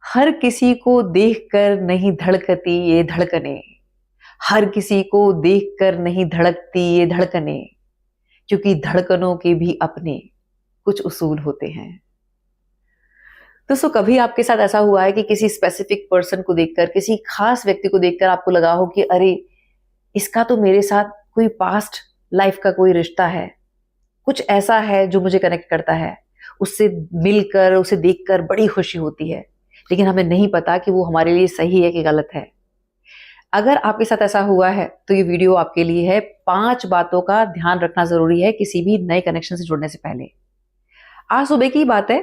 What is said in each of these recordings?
हर किसी को देखकर नहीं धड़कती ये धड़कनें, हर किसी को देखकर नहीं धड़कती ये धड़कनें, क्योंकि धड़कनों के भी अपने कुछ उसूल होते हैं। दोस्तों, कभी आपके साथ ऐसा हुआ है कि किसी स्पेसिफिक पर्सन को देखकर, किसी खास व्यक्ति को देखकर आपको लगा हो कि अरे, इसका तो मेरे साथ कोई पास्ट लाइफ का कोई रिश्ता है, कुछ ऐसा है जो मुझे कनेक्ट करता है, उससे मिलकर, उसे देखकर बड़ी खुशी होती है, लेकिन हमें नहीं पता कि वो हमारे लिए सही है कि गलत है। अगर आपके साथ ऐसा हुआ है तो ये वीडियो आपके लिए है। 5 बातों का ध्यान रखना जरूरी है किसी भी नए कनेक्शन से जुड़ने से पहले। आज सुबह की बात है,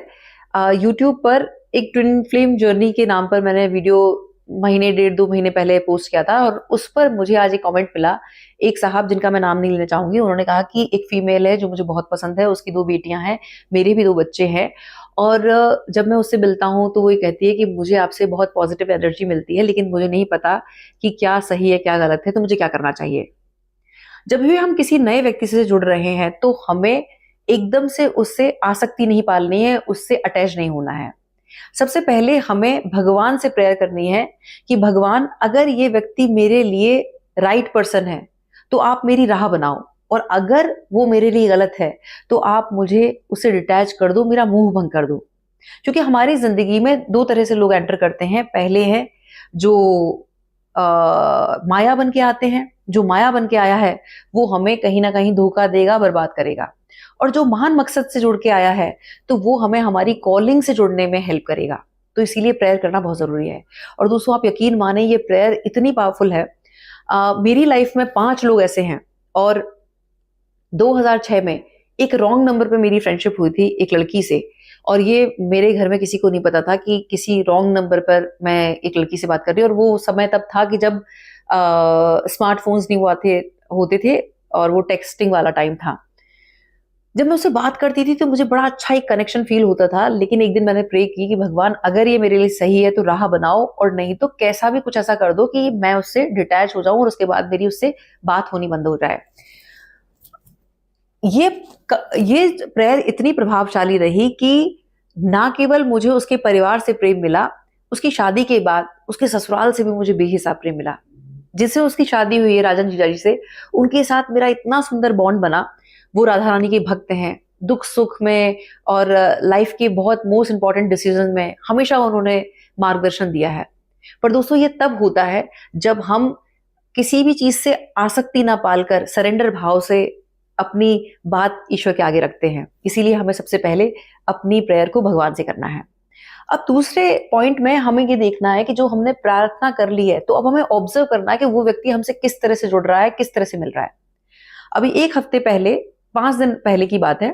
यूट्यूब पर एक ट्विन फ्लेम जर्नी के नाम पर मैंने वीडियो महीने, 1.5-2 महीने पहले पोस्ट किया था, और उस पर मुझे आज एक कमेंट मिला। एक साहब, जिनका मैं नाम नहीं लेना चाहूंगी, उन्होंने कहा कि एक फीमेल है जो मुझे बहुत पसंद है, उसकी 2 बेटियां हैं, मेरे भी 2 बच्चे हैं, और जब मैं उससे मिलता हूं तो वो ये कहती है कि मुझे आपसे बहुत पॉजिटिव एनर्जी मिलती है, लेकिन मुझे नहीं पता कि क्या सही है क्या गलत है, तो मुझे क्या करना चाहिए। जब भी हम किसी नए व्यक्ति से जुड़ रहे हैं तो हमें एकदम से उससे आसक्ति नहीं पालनी है, उससे अटैच नहीं होना है। सबसे पहले हमें भगवान से प्रेयर करनी है कि भगवान, अगर ये व्यक्ति मेरे लिए राइट पर्सन है तो आप मेरी राह बनाओ, और अगर वो मेरे लिए गलत है तो आप मुझे उससे डिटैच कर दो, मेरा मुंह भंग कर दो। क्योंकि हमारी जिंदगी में 2 तरह से लोग एंटर करते हैं। पहले हैं जो माया बन के आते हैं। जो माया बन के आया है वो हमें कहीं ना कहीं धोखा देगा, बर्बाद करेगा। और जो महान मकसद से जुड़ के आया है तो वो हमें हमारी कॉलिंग से जुड़ने में हेल्प करेगा। तो इसीलिए प्रेयर करना बहुत जरूरी है। और दोस्तों, आप यकीन माने, ये प्रेयर इतनी पावरफुल है। मेरी लाइफ में 5 लोग ऐसे हैं, और 2006 में एक रॉन्ग नंबर पे मेरी फ्रेंडशिप हुई थी एक लड़की से, और ये मेरे घर में किसी को नहीं पता था कि किसी रॉन्ग नंबर पर मैं एक लड़की से बात कर रही हूँ। और वो समय तब था कि जब स्मार्टफोन्स नहीं हुआ थे, होते थे, और वो टेक्सटिंग वाला टाइम था। जब मैं उससे बात करती थी तो मुझे बड़ा अच्छा एक कनेक्शन फील होता था, लेकिन एक दिन मैंने प्रे की कि भगवान, अगर ये मेरे लिए सही है तो राह बनाओ, और नहीं तो कैसा भी कुछ ऐसा कर दो कि मैं उससे डिटैच हो जाऊं और उसके बाद मेरी उससे बात होनी बंद हो जाए। ये प्रेयर इतनी प्रभावशाली रही कि ना केवल मुझे उसके परिवार से प्रेम मिला, उसकी शादी के बाद उसके ससुराल से भी मुझे बेहिसाब प्रेम मिला। जिससे उसकी शादी हुई है राजन जीजा जी से, उनके साथ मेरा इतना सुंदर बॉन्ड बना। वो राधा रानी के भक्त हैं। दुख सुख में और लाइफ के बहुत मोस्ट इंपॉर्टेंट डिसीजन में हमेशा उन्होंने मार्गदर्शन दिया है। पर दोस्तों, ये तब होता है जब हम किसी भी चीज से आसक्ति ना पालकर सरेंडर भाव से अपनी बात ईश्वर के आगे रखते हैं। इसीलिए हमें सबसे पहले अपनी प्रेयर को भगवान से करना है। अब दूसरे पॉइंट में हमें ये देखना है कि जो हमने प्रार्थना कर ली है, तो अब हमें ऑब्जर्व करना है कि वो व्यक्ति हमसे किस तरह से जुड़ रहा है, किस तरह से मिल रहा है। अभी 1 हफ्ते पहले, 5 दिन पहले की बात है,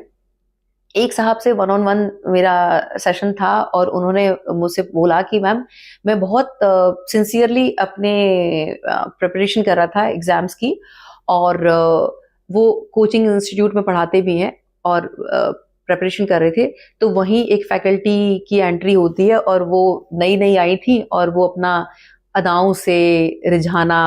एक साहब से 1-on-1 मेरा सेशन था, और उन्होंने मुझसे बोला कि मैम, मैं बहुत सिंसियरली अपने प्रिपरेशन कर रहा था एग्जाम्स की, और वो कोचिंग इंस्टीट्यूट में पढ़ाते भी हैं, और प्रिपरेशन कर रहे थे। तो वहीं एक फैकल्टी की एंट्री होती है, और वो नई नई आई थी, और वो अपना अदाओं से रिझाना,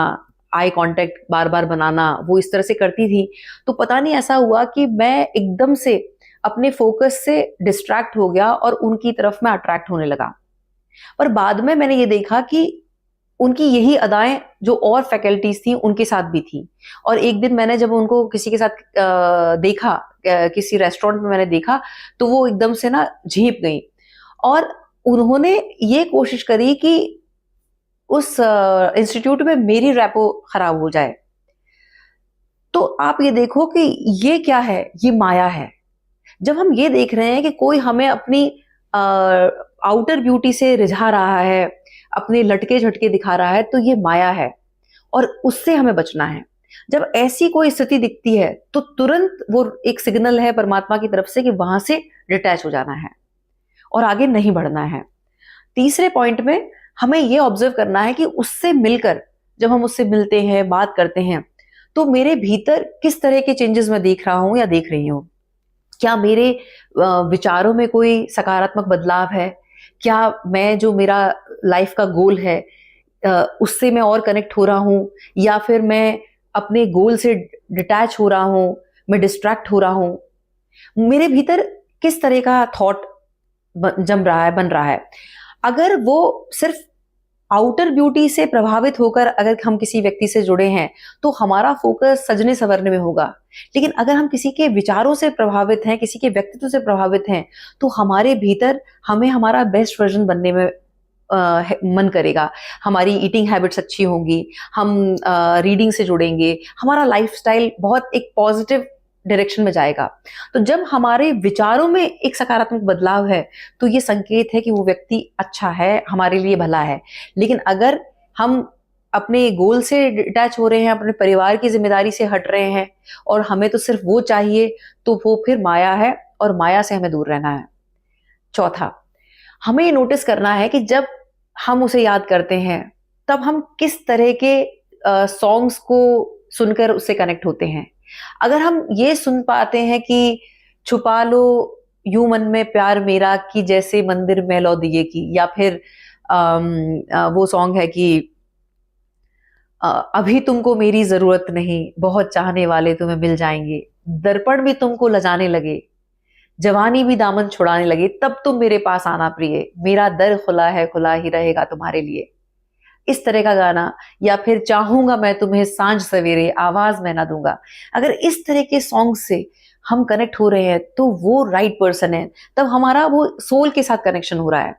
आई कांटेक्ट बार बार बनाना, वो इस तरह से करती थी। तो पता नहीं ऐसा हुआ कि मैं एकदम से अपने फोकस से डिस्ट्रैक्ट हो गया और उनकी तरफ मैं अट्रैक्ट होने लगा। पर बाद में मैंने ये देखा कि उनकी यही अदाएं जो और फैकल्टीज थी उनके साथ भी थी। और एक दिन मैंने जब उनको किसी के साथ देखा, किसी रेस्टोरेंट में मैंने देखा, तो वो एकदम से ना झेप गई, और उन्होंने ये कोशिश करी कि उस इंस्टीट्यूट में मेरी रैपो खराब हो जाए। तो आप ये देखो कि ये क्या है, ये माया है। जब हम ये देख रहे हैं कि कोई हमें अपनी आउटर ब्यूटी से रिझा रहा है, अपने लटके झटके दिखा रहा है, तो ये माया है, और उससे हमें बचना है। जब ऐसी कोई स्थिति दिखती है तो तुरंत वो एक सिग्नल है परमात्मा की तरफ से कि वहां से डिटैच हो जाना है और आगे नहीं बढ़ना है। तीसरे पॉइंट में हमें ये ऑब्जर्व करना है कि उससे मिलकर, जब हम उससे मिलते हैं, बात करते हैं, तो मेरे भीतर किस तरह के चेंजेस मैं देख रहा हूं या देख रही हूं। क्या मेरे विचारों में कोई सकारात्मक बदलाव है? क्या मैं, जो मेरा लाइफ का गोल है, उससे मैं और कनेक्ट हो रहा हूं, या फिर मैं अपने गोल से डिटैच हो रहा हूं, मैं डिस्ट्रैक्ट हो रहा हूं। मेरे भीतर किस तरह का थॉट जम रहा है, बन रहा है। अगर वो सिर्फ आउटर ब्यूटी से प्रभावित होकर अगर हम किसी व्यक्ति से जुड़े हैं तो हमारा फोकस सजने संवरने में होगा, लेकिन अगर हम किसी के विचारों से प्रभावित हैं, किसी के व्यक्तित्व से प्रभावित हैं, तो हमारे भीतर हमें हमारा बेस्ट वर्जन बनने में मन करेगा। हमारी ईटिंग हैबिट्स अच्छी होंगी, हम रीडिंग से जुड़ेंगे, हमारा लाइफस्टाइल बहुत एक पॉजिटिव डायरेक्शन में जाएगा। तो जब हमारे विचारों में एक सकारात्मक बदलाव है तो ये संकेत है कि वो व्यक्ति अच्छा है, हमारे लिए भला है। लेकिन अगर हम अपने गोल से डिटैच हो रहे हैं, अपने परिवार की जिम्मेदारी से हट रहे हैं और हमें तो सिर्फ वो चाहिए, तो वो फिर माया है और माया से हमें दूर रहना है। चौथा, हमें नोटिस करना है कि जब हम उसे याद करते हैं तब हम किस तरह के सॉन्ग्स को सुनकर उससे कनेक्ट होते हैं। अगर हम ये सुन पाते हैं कि छुपा लो यूं मन में प्यार मेरा कि जैसे मंदिर में लौ दिए की, या फिर वो सॉन्ग है कि अभी तुमको मेरी जरूरत नहीं, बहुत चाहने वाले तुम्हें मिल जाएंगे, दर्पण भी तुमको लजाने लगे, जवानी भी दामन छुड़ाने लगे, तब तुम मेरे पास आना प्रिय, मेरा दर खुला है, खुला ही रहेगा तुम्हारे लिए। इस तरह का गाना, या फिर चाहूंगा मैं तुम्हें सांझ सवेरे, आवाज मैं ना दूंगा। अगर इस तरह के सॉन्ग से हम कनेक्ट हो रहे हैं तो वो राइट पर्सन है, तब हमारा वो सोल के साथ कनेक्शन हो रहा है।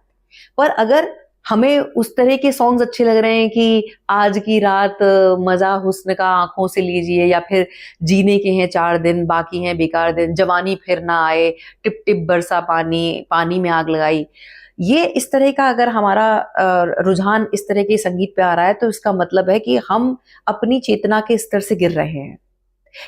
पर अगर हमें उस तरह के सॉन्ग्स अच्छे लग रहे हैं कि आज की रात मजा हुस्न का आंखों से लीजिए, या फिर जीने के हैं 4 दिन बाकी हैं बेकार दिन, जवानी फिर ना आए, टिप टिप बरसा पानी, पानी में आग लगाई, ये इस तरह का अगर हमारा रुझान इस तरह के संगीत पे आ रहा है तो इसका मतलब है कि हम अपनी चेतना के स्तर से गिर रहे हैं।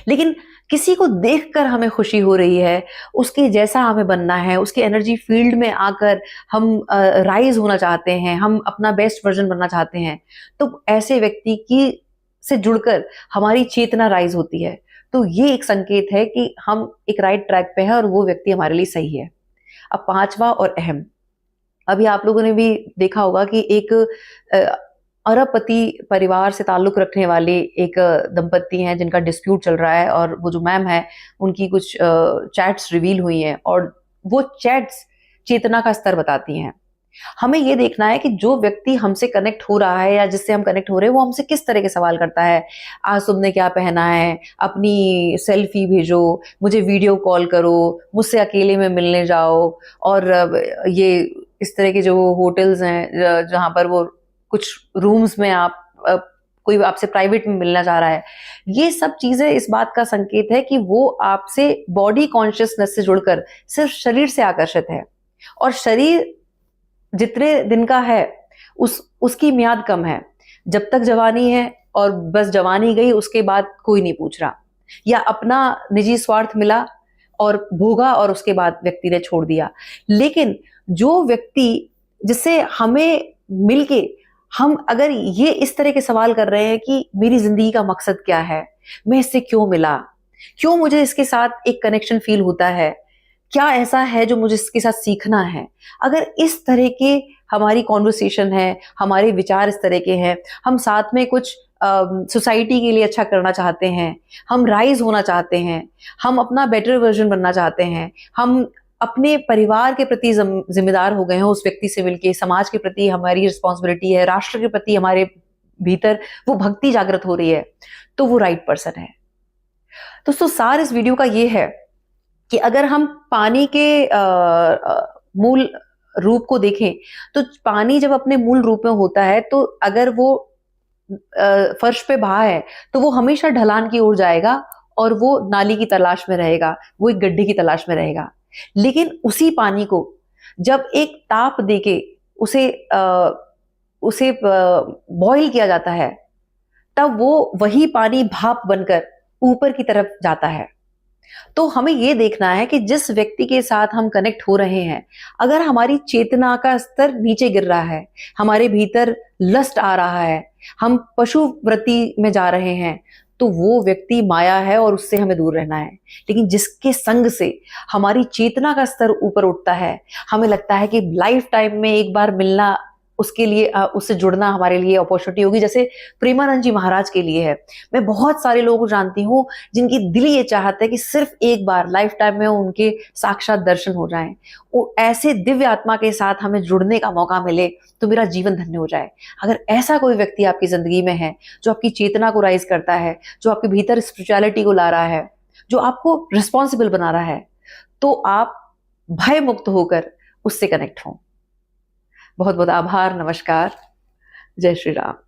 लेकिन किसी को देखकर हमें खुशी हो रही है, उसके जैसा हमें बनना है, उसके एनर्जी फील्ड में आकर हम राइज होना चाहते हैं, हम अपना बेस्ट वर्जन बनना चाहते हैं, तो ऐसे व्यक्ति की से जुड़कर हमारी चेतना राइज होती है। तो ये एक संकेत है कि हम एक राइट ट्रैक पे हैं और वो व्यक्ति हमारे लिए सही है। अब पांचवा और अहम, अभी आप लोगों ने भी देखा होगा कि एक अरबपति परिवार से ताल्लुक रखने वाले एक दंपत्ति हैं जिनका डिस्प्यूट चल रहा है, और वो जो मैम है उनकी कुछ चैट्स रिवील हुई हैं, और वो चैट्स चेतना का स्तर बताती हैं। हमें ये देखना है कि जो व्यक्ति हमसे कनेक्ट हो रहा है या जिससे हम कनेक्ट हो रहे हैं वो हमसे किस तरह के सवाल करता है। आज तुमने क्या पहना है, अपनी सेल्फी भेजो, मुझे वीडियो कॉल करो, मुझसे अकेले में मिलने जाओ, और ये इस तरह के जो होटल्स हैं जहां पर वो कुछ रूम्स में आप कोई आपसे प्राइवेट में मिलना चाह रहा है, ये सब चीजें इस बात का संकेत है कि वो आपसे बॉडी कॉन्शियसनेस से जुड़कर सिर्फ शरीर से आकर्षित है, और शरीर जितने दिन का है उसकी म्याद कम है। जब तक जवानी है और बस जवानी गई उसके बाद कोई नहीं पूछ रहा, या अपना निजी स्वार्थ मिला और भोगा और उसके बाद व्यक्ति ने छोड़ दिया। लेकिन जो व्यक्ति जिससे हमें मिलके हम अगर ये इस तरह के सवाल कर रहे हैं कि मेरी जिंदगी का मकसद क्या है, मैं इससे क्यों मिला, क्यों मुझे इसके साथ एक कनेक्शन फील होता है, क्या ऐसा है जो मुझे इसके साथ सीखना है, अगर इस तरह के हमारी कॉन्वर्सेशन है, हमारे विचार इस तरह के हैं, हम साथ में कुछ सोसाइटी के लिए अच्छा करना चाहते हैं, हम राइज होना चाहते हैं, हम अपना बेटर वर्जन बनना चाहते हैं, हम अपने परिवार के प्रति जिम्मेदार हो गए हैं उस व्यक्ति से मिलके, समाज के प्रति हमारी रिस्पॉन्सिबिलिटी है, राष्ट्र के प्रति हमारे भीतर वो भक्ति जागृत हो रही है, तो वो राइट पर्सन है। दोस्तों, सार इस वीडियो का ये है कि अगर हम पानी के मूल रूप को देखें तो पानी जब अपने मूल रूप में होता है तो अगर वो फर्श पे बहा है तो वो हमेशा ढलान की ओर जाएगा और वो नाली की तलाश में रहेगा, वो एक गड्ढे की तलाश में रहेगा। लेकिन उसी पानी को जब एक ताप देके उसे बॉईल किया जाता है तब वो वही पानी भाप बनकर ऊपर की तरफ जाता है। तो हमें ये देखना है कि जिस व्यक्ति के साथ हम कनेक्ट हो रहे हैं, अगर हमारी चेतना का स्तर नीचे गिर रहा है, हमारे भीतर लस्ट आ रहा है, हम पशु वृत्ति में जा रहे हैं, तो वो व्यक्ति माया है और उससे हमें दूर रहना है। लेकिन जिसके संग से हमारी चेतना का स्तर ऊपर उठता है, हमें लगता है कि लाइफ टाइम में एक बार मिलना उसके लिए उससे जुड़ना हमारे लिए अपॉर्चुनिटी होगी, जैसे प्रेमानंद जी महाराज के लिए है। मैं बहुत सारे लोगों को जानती हूँ जिनकी दिल ये चाहता है कि सिर्फ एक बार लाइफ टाइम में उनके साक्षात दर्शन हो जाएं। वो ऐसे दिव्य आत्मा के साथ हमें जुड़ने का मौका मिले तो मेरा जीवन धन्य हो जाए। अगर ऐसा कोई व्यक्ति आपकी जिंदगी में है जो आपकी चेतना को राइज करता है, जो आपके भीतर स्पिरिचुअलिटी को ला रहा है, जो आपको रिस्पॉन्सिबल बना रहा है, तो आप भय मुक्त होकर उससे कनेक्ट हों। बहुत बहुत आभार, नमस्कार, जय श्री राम।